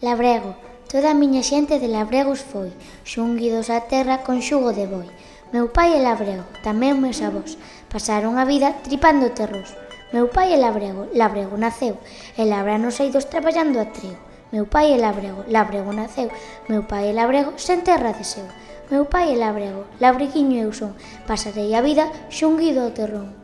Labrego, toda a miña xente de labregos foi, xunguidos á terra con xugo de boi. Meu pai é labrego, tamén meus avós, pasaron a vida tripando terrós. Meu pai é labrego, labrego naceu, e labra nos eidos traballando a treo. Meu pai é labrego, labrego naceu, meu pai é labrego sen terra de seu. Meu pai é labrego, labreguiño eu son, pasarei a vida xunguido ao terrón.